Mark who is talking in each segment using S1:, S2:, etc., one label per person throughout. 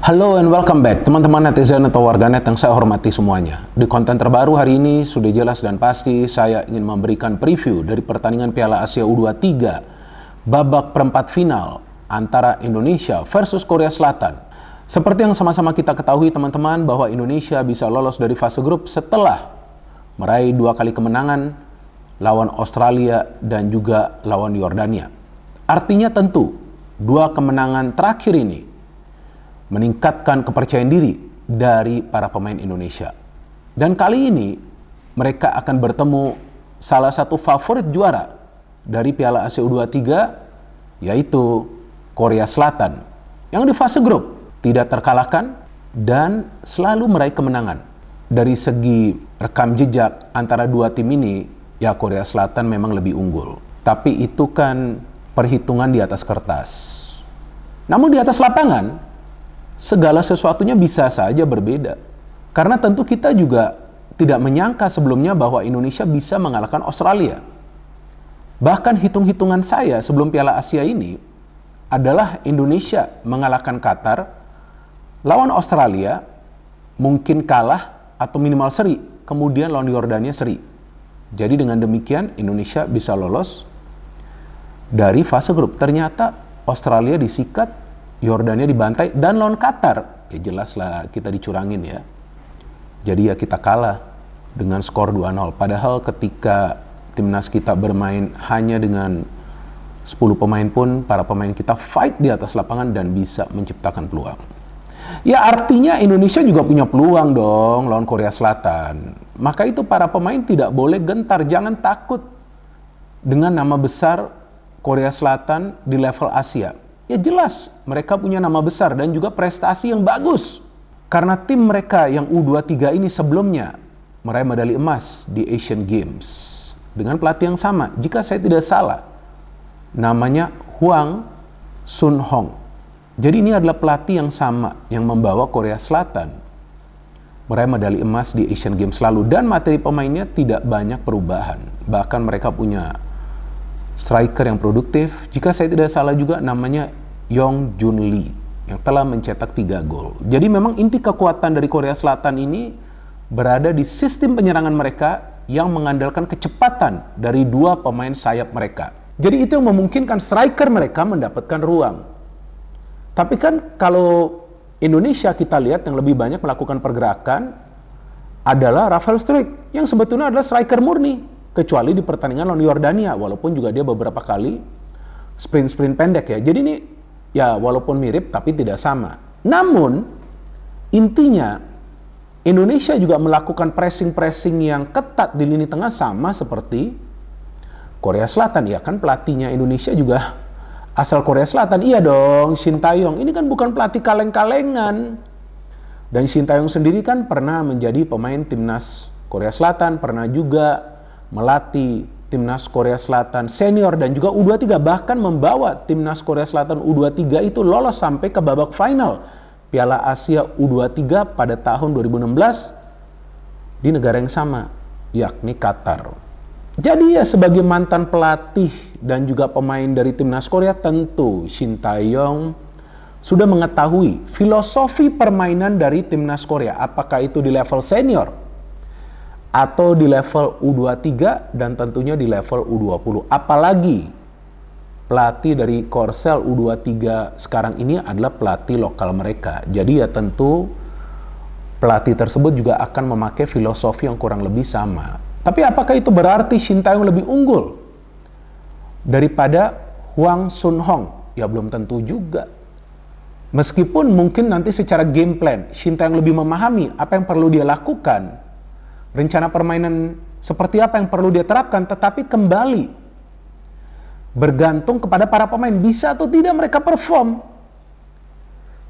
S1: Halo and welcome back teman-teman netizen atau warganet yang saya hormati semuanya. Di konten terbaru hari ini sudah jelas dan pasti saya ingin memberikan preview dari pertandingan Piala Asia U23 babak perempat final antara Indonesia versus Korea Selatan. Seperti yang sama-sama kita ketahui teman-teman bahwa Indonesia bisa lolos dari fase grup setelah meraih 2 kali kemenangan lawan Australia dan juga lawan Yordania. Artinya tentu 2 kemenangan terakhir ini meningkatkan kepercayaan diri dari para pemain Indonesia. Dan kali ini mereka akan bertemu salah satu favorit juara dari Piala Asia U23 yaitu Korea Selatan yang di fase grup tidak terkalahkan dan selalu meraih kemenangan. Dari segi rekam jejak antara dua tim ini, ya Korea Selatan memang lebih unggul. Tapi itu kan perhitungan di atas kertas. Namun di atas lapangan segala sesuatunya bisa saja berbeda. Karena tentu kita juga tidak menyangka sebelumnya bahwa Indonesia bisa mengalahkan Australia. Bahkan hitung-hitungan saya sebelum Piala Asia ini adalah Indonesia mengalahkan Qatar, lawan Australia mungkin kalah atau minimal seri, kemudian lawan Yordania seri. Jadi dengan demikian Indonesia bisa lolos dari fase grup. Ternyata Australia disikat, Yordania dibantai, dan lawan Qatar, ya jelaslah kita dicurangin ya. Jadi ya kita kalah dengan skor 2-0. Padahal ketika timnas kita bermain hanya dengan 10 pemain pun, para pemain kita fight di atas lapangan dan bisa menciptakan peluang. Ya artinya Indonesia juga punya peluang dong lawan Korea Selatan. Maka itu para pemain tidak boleh gentar, jangan takut dengan nama besar Korea Selatan di level Asia. Ya jelas, mereka punya nama besar dan juga prestasi yang bagus. Karena tim mereka yang U23 ini sebelumnya meraih medali emas di Asian Games. Dengan pelatih yang sama, jika saya tidak salah, namanya Hwang Sun-hong. Jadi ini adalah pelatih yang sama yang membawa Korea Selatan meraih medali emas di Asian Games lalu. Dan materi pemainnya tidak banyak perubahan. Bahkan mereka punya striker yang produktif, jika saya tidak salah juga namanya Yong Jun Lee yang telah mencetak 3 gol. Jadi memang inti kekuatan dari Korea Selatan ini berada di sistem penyerangan mereka yang mengandalkan kecepatan dari 2 pemain sayap mereka. Jadi itu yang memungkinkan striker mereka mendapatkan ruang. Tapi kan kalau Indonesia kita lihat yang lebih banyak melakukan pergerakan adalah Rafael Struijk yang sebetulnya adalah striker murni. Kecuali di pertandingan lawan Yordania, walaupun juga dia beberapa kali sprint pendek ya. Jadi ini ya walaupun mirip tapi tidak sama. Namun intinya Indonesia juga melakukan pressing yang ketat di lini tengah sama seperti Korea Selatan. Ya kan pelatihnya Indonesia juga asal Korea Selatan. Iya dong, Shin Tae-yong. Ini kan bukan pelatih kaleng-kalengan. Dan Shin Tae-yong sendiri kan pernah menjadi pemain timnas Korea Selatan, pernah juga melatih timnas Korea Selatan senior dan juga U23, bahkan membawa timnas Korea Selatan U23 itu lolos sampai ke babak final Piala Asia U23 pada tahun 2016 di negara yang sama, yakni Qatar. Jadi ya sebagai mantan pelatih dan juga pemain dari timnas Korea, tentu Shin Tae-yong sudah mengetahui filosofi permainan dari timnas Korea, apakah itu di level senior atau di level U23 dan tentunya di level U20. Apalagi pelatih dari Korsel U23 sekarang ini adalah pelatih lokal mereka. Jadi ya tentu pelatih tersebut juga akan memakai filosofi yang kurang lebih sama. Tapi apakah itu berarti Shin Tae-yong lebih unggul daripada Hwang Sun-hong? Ya belum tentu juga. Meskipun mungkin nanti secara game plan Shin Tae-yong lebih memahami apa yang perlu dia lakukan, rencana permainan seperti apa yang perlu dia terapkan, tetapi kembali bergantung kepada para pemain bisa atau tidak mereka perform.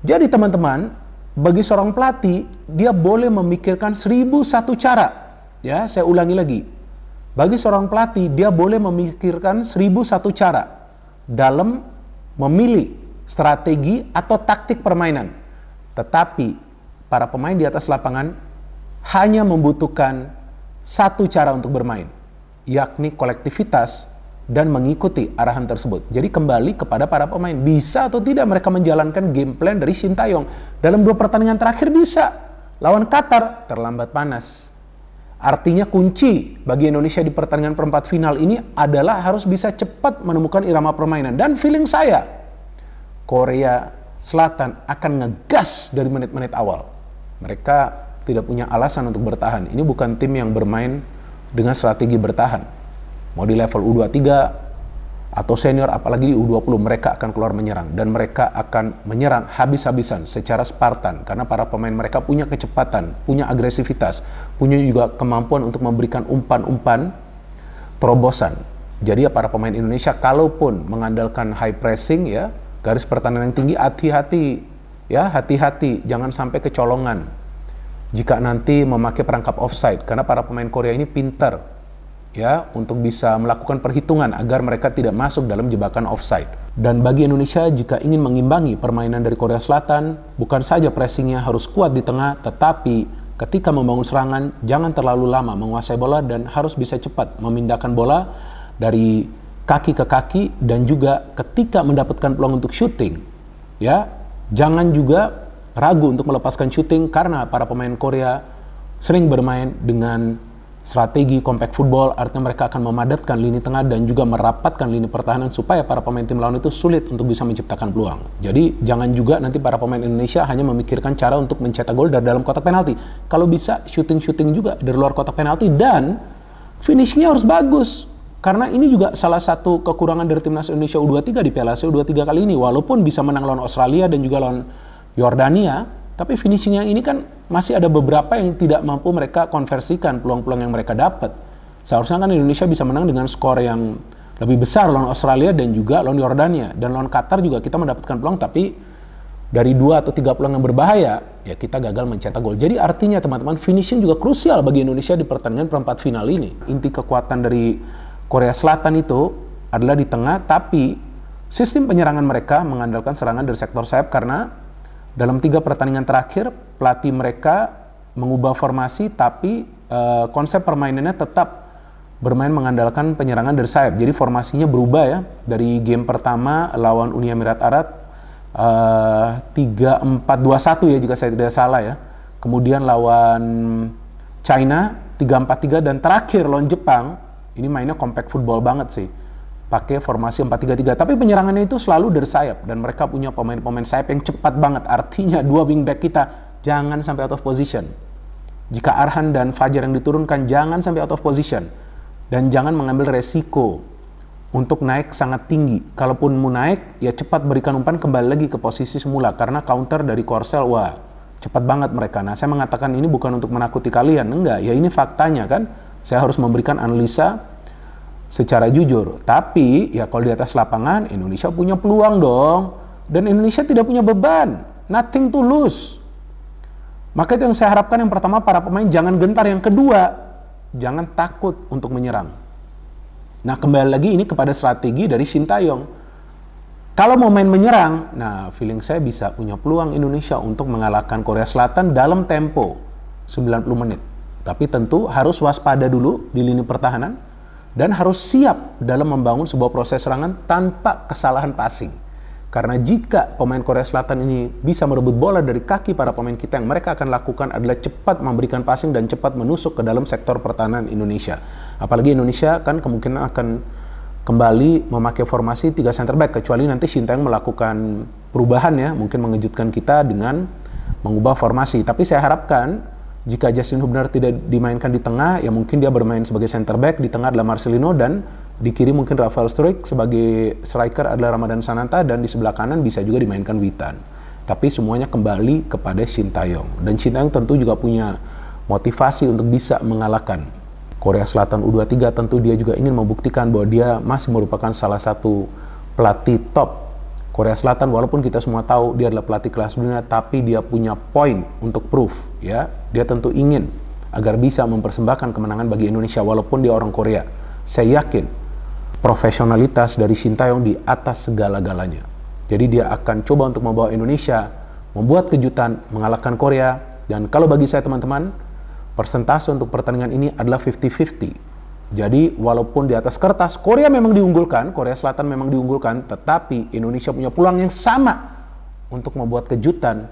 S1: Jadi teman-teman, bagi seorang pelatih dia boleh memikirkan 1001 cara. Ya, saya ulangi lagi. Bagi seorang pelatih dia boleh memikirkan 1001 cara dalam memilih strategi atau taktik permainan. Tetapi para pemain di atas lapangan hanya membutuhkan 1 cara untuk bermain, yakni kolektivitas dan mengikuti arahan tersebut. Jadi kembali kepada para pemain, bisa atau tidak mereka menjalankan game plan dari Shin Tae-yong. Dalam 2 pertandingan terakhir bisa. Lawan Qatar, terlambat panas. Artinya kunci bagi Indonesia di pertandingan perempat final ini adalah harus bisa cepat menemukan irama permainan. Dan feeling saya, Korea Selatan akan ngegas dari menit-menit awal. Mereka tidak punya alasan untuk bertahan. Ini bukan tim yang bermain dengan strategi bertahan. Mau di level U23 atau senior, apalagi di U20, mereka akan keluar menyerang. Dan mereka akan menyerang habis-habisan secara Spartan. Karena para pemain mereka punya kecepatan, punya agresivitas, punya juga kemampuan untuk memberikan umpan-umpan terobosan. Jadi ya para pemain Indonesia, kalaupun mengandalkan high pressing ya, garis pertahanan yang tinggi, hati-hati. Ya, hati-hati, jangan sampai kecolongan. Jika nanti memakai perangkap offside, karena para pemain Korea ini pintar ya untuk bisa melakukan perhitungan agar mereka tidak masuk dalam jebakan offside. Dan bagi Indonesia, jika ingin mengimbangi permainan dari Korea Selatan, bukan saja pressingnya harus kuat di tengah, tetapi ketika membangun serangan jangan terlalu lama menguasai bola dan harus bisa cepat memindahkan bola dari kaki ke kaki. Dan juga ketika mendapatkan peluang untuk shooting ya, jangan juga ragu untuk melepaskan shooting, karena para pemain Korea sering bermain dengan strategi compact football, artinya mereka akan memadatkan lini tengah dan juga merapatkan lini pertahanan supaya para pemain tim lawan itu sulit untuk bisa menciptakan peluang. Jadi jangan juga nanti para pemain Indonesia hanya memikirkan cara untuk mencetak gol dari dalam kotak penalti. Kalau bisa shooting-shooting juga dari luar kotak penalti, dan finishingnya harus bagus. Karena ini juga salah satu kekurangan dari timnas Indonesia U23 di Piala Asia U23 kali ini. Walaupun bisa menang lawan Australia dan juga lawan Yordania, tapi finishing yang ini kan masih ada beberapa yang tidak mampu mereka konversikan peluang-peluang yang mereka dapat. Seharusnya kan Indonesia bisa menang dengan skor yang lebih besar lawan Australia dan juga lawan Yordania. Dan lawan Qatar juga kita mendapatkan peluang, tapi dari 2 atau 3 peluang yang berbahaya, ya kita gagal mencetak gol. Jadi artinya teman-teman, finishing juga krusial bagi Indonesia di pertandingan perempat final ini. Inti kekuatan dari Korea Selatan itu adalah di tengah, tapi sistem penyerangan mereka mengandalkan serangan dari sektor sayap, karena dalam 3 pertandingan terakhir, pelatih mereka mengubah formasi, tapi konsep permainannya tetap bermain mengandalkan penyerangan dari sayap. Jadi formasinya berubah ya. Dari game pertama lawan Uni Emirat Arab, 3-4-2-1 ya jika saya tidak salah ya. Kemudian lawan China, 3-4-3, dan terakhir lawan Jepang, ini mainnya compact football banget sih. Pakai formasi 4-3-3, tapi penyerangannya itu selalu dari sayap, dan mereka punya pemain-pemain sayap yang cepat banget. Artinya 2 wingback kita jangan sampai out of position. Jika Arhan dan Fajar yang diturunkan, jangan sampai out of position, dan jangan mengambil resiko untuk naik sangat tinggi. Kalaupun mau naik, ya cepat berikan umpan kembali lagi ke posisi semula, karena counter dari Korsel, wah cepat banget mereka. Nah, saya mengatakan ini bukan untuk menakuti kalian, enggak, ya ini faktanya kan. Saya harus memberikan analisa secara jujur. Tapi ya kalau di atas lapangan, Indonesia punya peluang dong. Dan Indonesia tidak punya beban. Nothing to lose. Maka itu yang saya harapkan. Yang pertama, para pemain jangan gentar. Yang kedua, jangan takut untuk menyerang. Nah, kembali lagi ini kepada strategi dari Shin Tae-yong. Kalau mau main menyerang, nah feeling saya bisa punya peluang Indonesia untuk mengalahkan Korea Selatan dalam tempo 90 menit. Tapi tentu harus waspada dulu di lini pertahanan, dan harus siap dalam membangun sebuah proses serangan tanpa kesalahan passing. Karena jika pemain Korea Selatan ini bisa merebut bola dari kaki para pemain kita, yang mereka akan lakukan adalah cepat memberikan passing dan cepat menusuk ke dalam sektor pertahanan Indonesia. Apalagi Indonesia kan kemungkinan akan kembali memakai formasi 3 center back, kecuali nanti Shin Tae-yong melakukan perubahan ya, mungkin mengejutkan kita dengan mengubah formasi. Tapi saya harapkan jika Justin Hubner tidak dimainkan di tengah, ya mungkin dia bermain sebagai center back, di tengah adalah Marcelino, dan di kiri mungkin Rafael Struijk, sebagai striker adalah Ramadan Sananta, dan di sebelah kanan bisa juga dimainkan Witan. Tapi semuanya kembali kepada Shin Tae-yong. Dan Shin Tae-yong tentu juga punya motivasi untuk bisa mengalahkan Korea Selatan U23. Tentu dia juga ingin membuktikan bahwa dia masih merupakan salah satu pelatih top Korea Selatan. Walaupun kita semua tahu dia adalah pelatih kelas dunia, tapi dia punya poin untuk proof ya. Dia tentu ingin agar bisa mempersembahkan kemenangan bagi Indonesia walaupun dia orang Korea. Saya yakin profesionalitas dari Shin Tae-yong di atas segala-galanya. Jadi dia akan coba untuk membawa Indonesia membuat kejutan, mengalahkan Korea. Dan kalau bagi saya teman-teman, persentase untuk pertandingan ini adalah 50-50. Jadi walaupun di atas kertas Korea memang diunggulkan, Korea Selatan memang diunggulkan, tetapi Indonesia punya peluang yang sama untuk membuat kejutan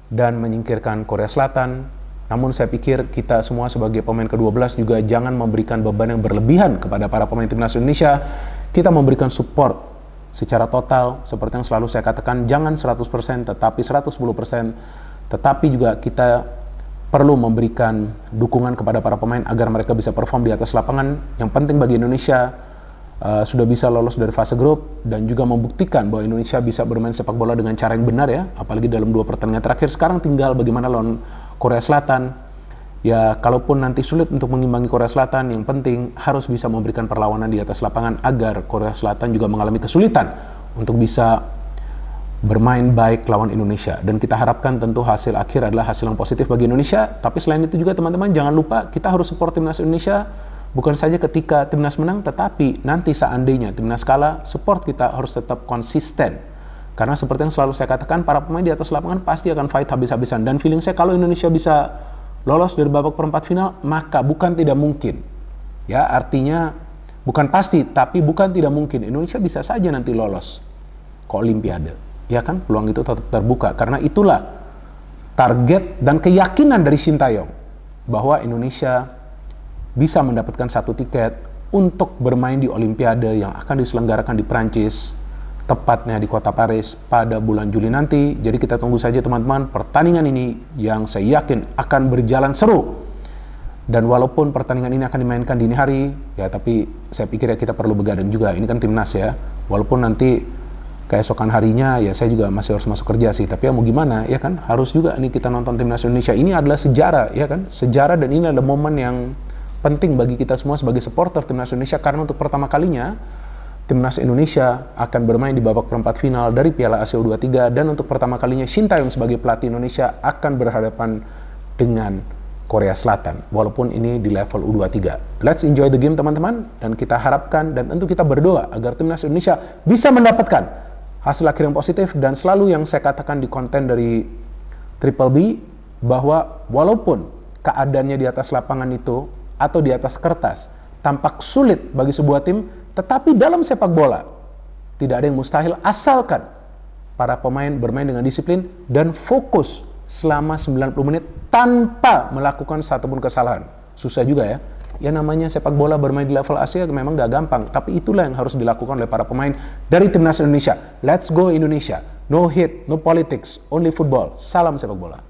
S1: dan menyingkirkan Korea Selatan. Namun saya pikir kita semua sebagai pemain ke-12 juga jangan memberikan beban yang berlebihan kepada para pemain timnas Indonesia. Kita memberikan support secara total, seperti yang selalu saya katakan, jangan 100% tetapi 110%. Tetapi juga kita perlu memberikan dukungan kepada para pemain agar mereka bisa perform di atas lapangan. Yang penting bagi Indonesia sudah bisa lolos dari fase grup dan juga membuktikan bahwa Indonesia bisa bermain sepak bola dengan cara yang benar ya, apalagi dalam 2 pertandingan terakhir. Sekarang tinggal bagaimana lawan Korea Selatan. Ya, kalaupun nanti sulit untuk mengimbangi Korea Selatan, yang penting harus bisa memberikan perlawanan di atas lapangan agar Korea Selatan juga mengalami kesulitan untuk bisa bermain baik lawan Indonesia. Dan kita harapkan tentu hasil akhir adalah hasil yang positif bagi Indonesia. Tapi selain itu juga teman-teman jangan lupa kita harus support timnas Indonesia. Bukan saja ketika timnas menang, tetapi nanti seandainya timnas kalah, support kita harus tetap konsisten. Karena seperti yang selalu saya katakan, para pemain di atas lapangan pasti akan fight habis-habisan. Dan feeling saya kalau Indonesia bisa lolos dari babak perempat final, maka bukan tidak mungkin. Ya, artinya bukan pasti, tapi bukan tidak mungkin. Indonesia bisa saja nanti lolos ke Olimpiade. Ya kan, peluang itu tetap terbuka. Karena itulah target dan keyakinan dari Sintayong bahwa Indonesia bisa mendapatkan 1 tiket untuk bermain di Olimpiade yang akan diselenggarakan di Prancis, tepatnya di kota Paris pada bulan Juli nanti. Jadi kita tunggu saja teman-teman pertandingan ini yang saya yakin akan berjalan seru. Dan walaupun pertandingan ini akan dimainkan dini hari, ya tapi saya pikir ya kita perlu begadang juga. Ini kan timnas ya. Walaupun nanti keesokan harinya ya saya juga masih harus masuk kerja sih. Tapi ya mau gimana ya kan, harus juga nih kita nonton timnas Indonesia. Ini adalah sejarah ya kan, sejarah, dan ini adalah momen yang penting bagi kita semua sebagai supporter timnas Indonesia, karena untuk pertama kalinya timnas Indonesia akan bermain di babak perempat final dari Piala Asia U23, dan untuk pertama kalinya Sintayong sebagai pelatih Indonesia akan berhadapan dengan Korea Selatan, walaupun ini di level U23. Let's enjoy the game teman-teman, dan kita harapkan dan tentu kita berdoa agar timnas Indonesia bisa mendapatkan hasil akhir yang positif. Dan selalu yang saya katakan di konten dari Triple B, bahwa walaupun keadaannya di atas lapangan itu atau di atas kertas tampak sulit bagi sebuah tim, tetapi dalam sepak bola tidak ada yang mustahil asalkan para pemain bermain dengan disiplin dan fokus selama 90 menit tanpa melakukan satupun kesalahan. Susah juga ya. Ya namanya sepak bola bermain di level Asia memang gak gampang, tapi itulah yang harus dilakukan oleh para pemain dari timnas Indonesia. Let's go Indonesia. No hate, no politics, only football. Salam sepak bola.